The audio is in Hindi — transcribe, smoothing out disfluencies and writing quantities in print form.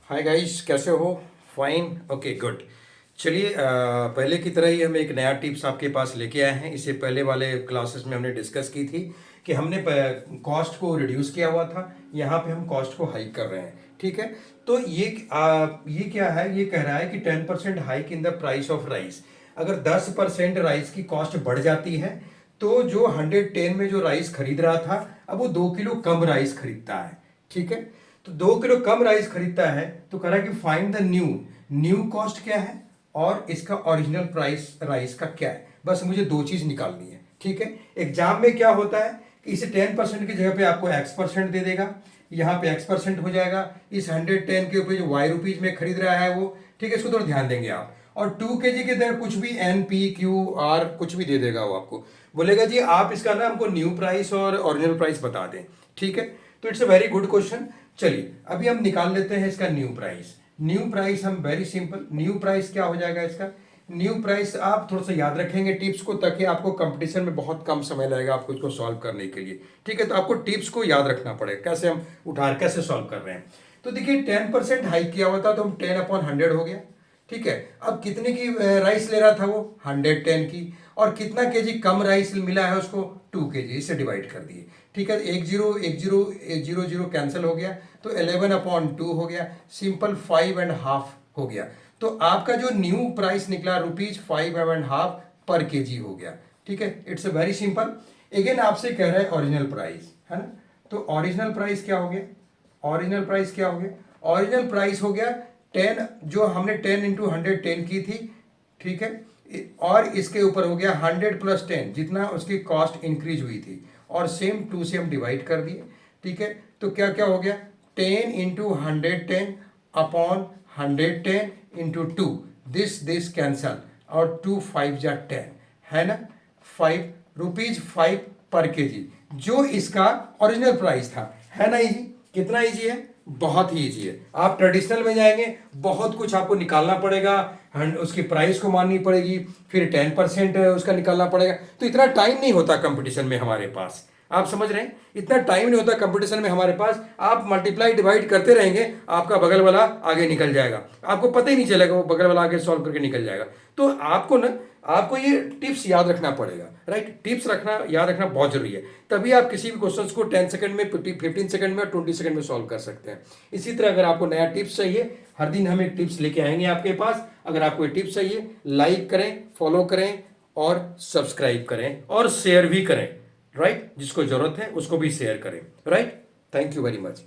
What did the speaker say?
हाय गाइस, कैसे हो? Fine, okay, good. चलिए, पहले की तरह ही हम एक नया टिप्स आपके पास लेके आए हैं। इससे पहले वाले क्लासेस में हमने डिस्कस की थी कि हमने कॉस्ट को रिड्यूस किया हुआ था। यहाँ पे हम कॉस्ट को हाइक कर रहे हैं, ठीक है। तो ये क्या है, ये कह रहा है कि 10% hike in the price of rice. अगर 10% राइस की कॉस्ट बढ़ जाती है तो जो 110 में जो राइस खरीद रहा था, अब वो 2 किलो कम राइस खरीदता है, ठीक है। तो 2 किलो कम राइस खरीदता है तो कह रहा है कि find the new new cost क्या है और इसका ओरिजिनल प्राइस राइस का क्या है। बस मुझे दो चीज निकालनी है, ठीक है। एग्जाम में क्या होता है कि इसे 10% की जगह पे आपको x% दे देगा, यहाँ पे x% हो जाएगा। इस 110 के ऊपर जो y रुपीज में खरीद रहा है वो, ठीक है, इसको थोड़ा ध्यान देंगे आप। और 2 kg के अंदर कुछ भी NPQR कुछ भी दे देगा, वो आपको बोलेगा जी आप इसका ना हमको न्यू प्राइस और ओरिजिनल प्राइस बता दें, ठीक है। तो it's a very good question. चलिए अभी हम निकाल लेते हैं इसका न्यू प्राइस। न्यू प्राइस हम वेरी सिंपल, न्यू प्राइस क्या हो जाएगा इसका? न्यू प्राइस आप थोड़ा सा याद रखेंगे टिप्स को, ताकि आपको कंपटीशन में बहुत कम समय लगेगा आपको इसको सॉल्व करने के लिए, ठीक है। तो आपको टिप्स को याद रखना पड़ेगा, कैसे हम कैसे सॉल्व कर रहे हैं। तो देखिए 10% हाइक किया हुआ था तो हम 10/100 हो गया, ठीक है। अब कितने की राइस ले रहा था वो? 110 की। और कितना केजी कम राइस मिला है उसको? 2 kg। इससे डिवाइड कर दिए, ठीक है। एक जीरो एक जीरो एक जीरो जीरो कैंसिल हो गया तो 11/2 हो गया। सिंपल 5.5 हो गया। तो आपका जो न्यू प्राइस निकला ₹5.5 पर केजी हो गया, ठीक है। It's a very simple. Again आपसे कह रहा है ओरिजिनल प्राइस, है ना। तो ओरिजिनल प्राइस क्या हो गया? ओरिजिनल प्राइस क्या हो गया? ओरिजिनल प्राइस हो गया 10, जो हमने 10 × 110 की थी, ठीक है। और इसके ऊपर हो गया 100 + 10, जितना उसकी कॉस्ट इंक्रीज हुई थी, और सेम 2 से हम डिवाइड कर दिए, ठीक है। तो क्या क्या हो गया? 10 × 110 अपॉन 110 × 2, दिस कैंसल, और 2 5 जा 10, है ना। ₹5 पर केजी, जो इसका ओरिजिनल प्राइस था, है ना। इजी, कितना इजी है? बहुत ही इजी है। आप ट्रेडिशनल में जाएंगे, बहुत कुछ आपको निकालना पड़ेगा, उसकी प्राइस को माननी पड़ेगी, फिर 10% उसका निकालना पड़ेगा। तो इतना टाइम नहीं होता कंपटीशन में हमारे पास, आप समझ रहे हैं। इतना टाइम नहीं होता कंपटीशन में हमारे पास। आप मल्टीप्लाई डिवाइड करते रहेंगे, आपका बगल वाला आगे निकल जाएगा, आपको पता ही नहीं चलेगा, वो बगल वाला आगे सॉल्व करके निकल जाएगा। तो आपको ये टिप्स याद रखना पड़ेगा, राइट। टिप्स रखना, याद रखना बहुत जरूरी है। तभी आप किसी भी क्वेश्चन को 10 सेकंड में, 15 सेकंड में और 20 सेकंड में सॉल्व कर सकते हैं। इसी तरह अगर आपको नया टिप्स चाहिए, हर दिन हम एक टिप्स लेके आएंगे आपके पास। अगर आपको ये टिप्स चाहिए, लाइक करें, फॉलो करें और सब्सक्राइब करें और शेयर भी करें, राइट। जिसको जरूरत है उसको भी शेयर करें, right. Thank you very much.